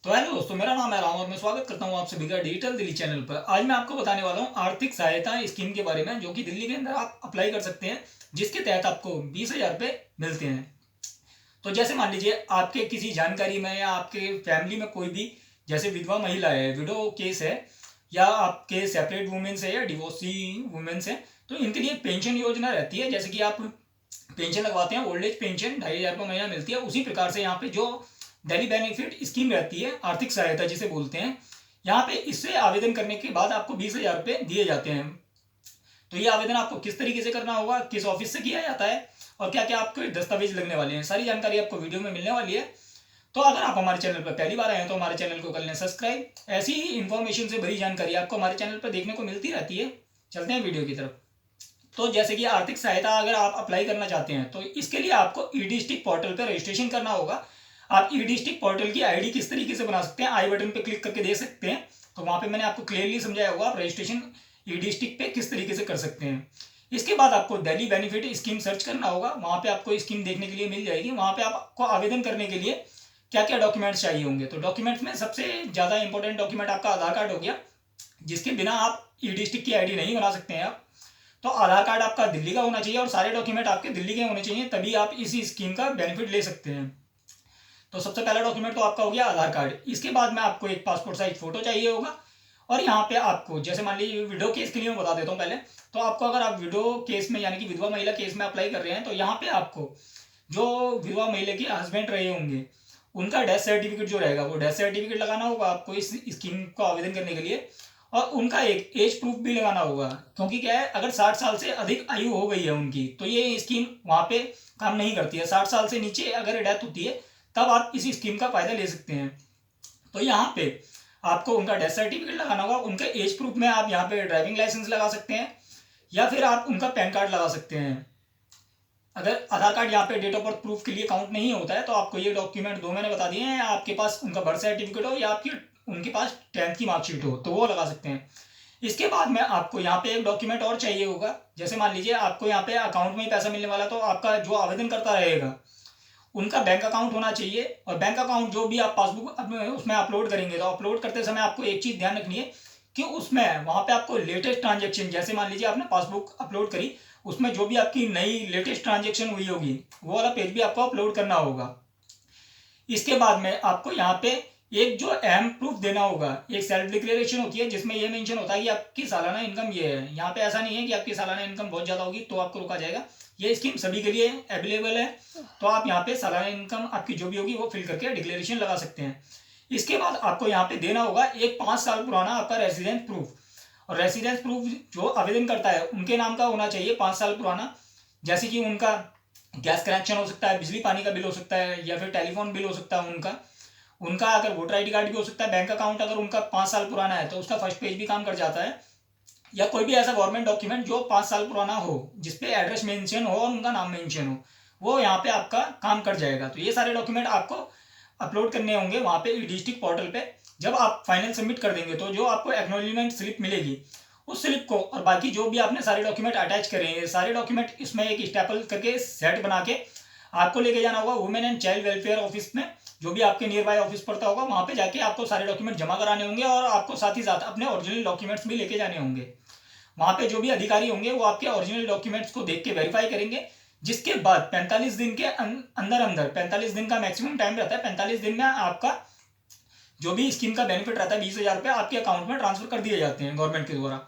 तो हेलो दोस्तों, मेरा नाम है राम और मैं स्वागत करता हूं आप सभी का डिजिटल दिल्ली चैनल पर। आज मैं आपको बताने वाला हूं आर्थिक सहायता स्कीम के बारे में, जो कि दिल्ली के अंदर आप अप्लाई कर सकते हैं, जिसके तहत आपको 20,000 रुपये मिलते हैं। तो जैसे मान लीजिए आपके किसी जानकारी में या आपके फैमिली में कोई भी, जैसे विधवा महिला है, विडो केस है, या आपके सेपरेट वुमेन्स है या डिवोर्सी वुमेन्स है, तो इनके लिए पेंशन योजना रहती है। जैसे कि आप पेंशन लगवाते हैं, ओल्ड एज पेंशन 2,500 रुपये महीना मिलती है, उसी प्रकार से यहाँ पे जो डेली बेनिफिट स्कीम रहती है, आर्थिक सहायता जिसे बोलते हैं, यहाँ पे इससे आवेदन करने के बाद आपको 20,000 रुपये दिए जाते हैं। तो ये आवेदन आपको किस तरीके से करना होगा, किस ऑफिस से किया जाता है और क्या क्या आपको दस्तावेज लगने वाले हैं, सारी जानकारी आपको वीडियो में मिलने वाली है। तो अगर आप हमारे चैनल पर पहली बार आए हैं तो हमारे चैनल को कर लें सब्सक्राइब। ऐसी ही इन्फॉर्मेशन से भरी जानकारी आपको हमारे चैनल पर देखने को मिलती रहती है। चलते हैं वीडियो की तरफ। तो जैसे कि आर्थिक सहायता अगर आप अप्लाई करना चाहते हैं तो इसके लिए आपको ई डिस्ट्रिक्ट पोर्टल पर रजिस्ट्रेशन करना होगा। आप ई डिस्ट्रिक्ट पोर्टल की आईडी किस तरीके से बना सकते हैं, आई बटन पे क्लिक करके देख सकते हैं। तो वहां पे मैंने आपको क्लियरली समझाया होगा आप रजिस्ट्रेशन ई डिस्ट्रिक्ट पे किस तरीके से कर सकते हैं। इसके बाद आपको दिल्ली बेनिफिट स्कीम सर्च करना होगा, वहां पे आपको स्कीम देखने के लिए मिल जाएगी। वहां पे आपको आवेदन करने के लिए क्या क्या डॉक्यूमेंट्स चाहिए होंगे, तो डॉक्यूमेंट्स में सबसे ज्यादा इंपॉर्टेंट डॉक्यूमेंट आपका आधार कार्ड हो गया, जिसके बिना आप ई डिस्ट्रिक्ट की आईडी नहीं बना सकते हैं आप। तो आधार कार्ड आपका दिल्ली का होना चाहिए और सारे डॉक्यूमेंट आपके दिल्ली के होने चाहिए, तभी आप इसी स्कीम का बेनिफिट ले सकते हैं। तो सबसे पहला डॉक्यूमेंट तो आपका हो गया आधार कार्ड। इसके बाद में आपको एक पासपोर्ट साइज फोटो चाहिए होगा। और यहाँ पे आपको, जैसे मान लीजिए विडो केस के लिए मैं बता देता हूँ पहले, तो आपको अगर आप विडो केस में यानी कि विधवा महिला केस में अप्लाई कर रहे हैं, तो यहाँ पे आपको जो विधवा महिला के हस्बैंड रहे होंगे उनका डेथ सर्टिफिकेट जो रहेगा वो डेथ सर्टिफिकेट लगाना होगा आपको इस स्कीम को आवेदन करने के लिए। और उनका एक एज प्रूफ भी लगाना होगा, क्योंकि क्या है, अगर 60 साल से अधिक आयु हो गई है उनकी तो ये स्कीम वहां पे काम नहीं करती है। 60 साल से नीचे अगर डेथ होती है तब आप इस स्कीम का फायदा ले सकते हैं। तो यहाँ पे आपको उनका डेथ सर्टिफिकेट लगाना होगा। उनके एज प्रूफ में आप यहाँ पे ड्राइविंग लाइसेंस लगा सकते हैं या फिर आप उनका पैन कार्ड लगा सकते हैं। अगर आधार कार्ड यहाँ पे डेट ऑफ बर्थ प्रूफ के लिए काउंट नहीं होता है तो आपको ये डॉक्यूमेंट दो मैंने बता दिए हैं, आपके पास उनका बर्थ सर्टिफिकेट हो या आपकी उनके पास 10th की मार्कशीट हो तो वो लगा सकते हैं। इसके बाद में आपको यहाँ पे एक डॉक्यूमेंट और चाहिए होगा। जैसे मान लीजिए आपको यहाँ पे अकाउंट में ही पैसा मिलने वाला, तो आपका जो आवेदन करता रहेगा उनका बैंक अकाउंट होना चाहिए। और बैंक अकाउंट जो भी आप पासबुक उसमें अपलोड करेंगे, तो अपलोड करते समय आपको एक चीज ध्यान रखनी है कि उसमें वहां पे आपको लेटेस्ट ट्रांजेक्शन, जैसे मान लीजिए आपने पासबुक अपलोड करी, उसमें जो भी आपकी नई लेटेस्ट ट्रांजेक्शन हुई होगी वो वाला पेज भी आपको अपलोड करना होगा। इसके बाद में आपको यहाँ पे एक जो अहम प्रूफ देना होगा, एक सेल्फ डिक्लेरेशन होती है जिसमें ये मेंशन होता है कि आपकी सालाना इनकम ये है। यहाँ पे ऐसा नहीं है कि आपकी सालाना इनकम बहुत ज़्यादा होगी तो आपको रोका जाएगा। ये स्कीम सभी के लिए अवेलेबल है। तो आप यहाँ पे सालाना इनकम आपकी जो भी होगी वो फिल करके डिक्लेरेशन लगा सकते हैं। इसके बाद आपको यहाँ पे देना होगा एक 5 साल पुराना आपका रेसिडेंस प्रूफ। और रेसिडेंस प्रूफ जो आवेदन करता है उनके नाम का होना चाहिए 5 साल पुराना। जैसे कि उनका गैस कनेक्शन हो सकता है, बिजली पानी का बिल हो सकता है, या फिर टेलीफोन बिल हो सकता है उनका उनका अगर वोटर आईडी कार्ड भी हो सकता है। बैंक अकाउंट अगर उनका 5 साल पुराना है तो उसका फर्स्ट पेज भी काम कर जाता है। या कोई भी ऐसा गवर्नमेंट डॉक्यूमेंट जो 5 साल पुराना हो, जिसपे एड्रेस मेंशन हो और उनका नाम मेंशन हो, वो यहाँ पे आपका काम कर जाएगा। तो ये सारे डॉक्यूमेंट आपको अपलोड करने होंगे वहाँ पे डिस्ट्रिक्ट पोर्टल पे। जब आप फाइनल सबमिट कर देंगे तो जो आपको एक्नॉलेजमेंट स्लिप मिलेगी, उस स्लिप को और बाकी जो भी आपने सारे डॉक्यूमेंट अटैच करेंगे, सारे डॉक्यूमेंट इसमें एक स्टेपल करके सेट बना के आपको लेके जाना होगा women and child welfare office में, जो भी आपके नियर बाय ऑफिस पड़ता होगा। वहां पे जाके आपको सारे डॉक्यूमेंट जमा कराने होंगे और आपको साथ ही साथ अपने ओरिजिनल डॉक्यूमेंट्स भी लेके जाने होंगे। वहां पे जो भी अधिकारी होंगे वो आपके ओरिजिनल डॉक्यूमेंट्स को देख के वेरीफाई करेंगे। जिसके बाद 45 दिन के अंदर अंदर, 45 दिन का मैक्सिमम टाइम रहता है, 45 दिन में आपका जो भी स्कीम का बेनिफिट रहता है 20,000 रुपये आपके अकाउंट में ट्रांसफर कर दिए जाते हैं गवर्नमेंट के द्वारा।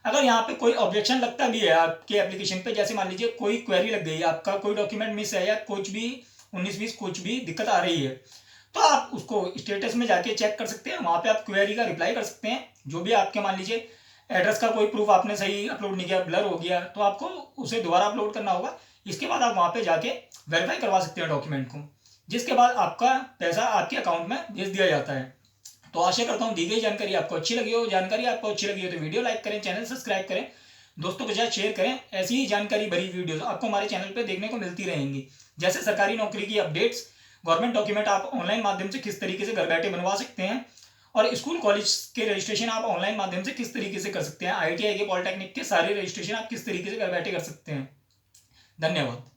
अगर यहाँ पे कोई ऑब्जेक्शन लगता भी है आपके एप्लीकेशन पे, जैसे मान लीजिए कोई क्वेरी लग गई है, आपका कोई डॉक्यूमेंट मिस है या कुछ भी 19-20 कुछ भी दिक्कत आ रही है, तो आप उसको स्टेटस में जाके चेक कर सकते हैं। वहां पे आप क्वेरी का रिप्लाई कर सकते हैं। जो भी आपके मान लीजिए एड्रेस का कोई प्रूफ आपने सही अपलोड नहीं किया, ब्लर हो गया, तो आपको उसे दोबारा अपलोड करना होगा। इसके बाद आप वहां पे जाके वेरीफाई करवा सकते हैं डॉक्यूमेंट को, जिसके बाद आपका पैसा आपके अकाउंट में भेज दिया जाता है। तो आशा करता हूँ दी गई जानकारी आपको अच्छी लगी हो। जानकारी आपको अच्छी लगी हो तो वीडियो लाइक करें, चैनल सब्सक्राइब करें, दोस्तों के साथ शेयर करें। ऐसी ही जानकारी भरी वीडियोस आपको हमारे चैनल पे देखने को मिलती रहेंगी। जैसे सरकारी नौकरी की अपडेट्स, गवर्नमेंट डॉक्यूमेंट आप ऑनलाइन माध्यम से किस तरीके से घर बैठे बनवा सकते हैं, और स्कूल कॉलेज के रजिस्ट्रेशन आप ऑनलाइन माध्यम से किस तरीके से कर सकते हैं, ITI के, पॉलिटेक्निक के सारे रजिस्ट्रेशन आप किस तरीके से घर बैठे कर सकते हैं। धन्यवाद।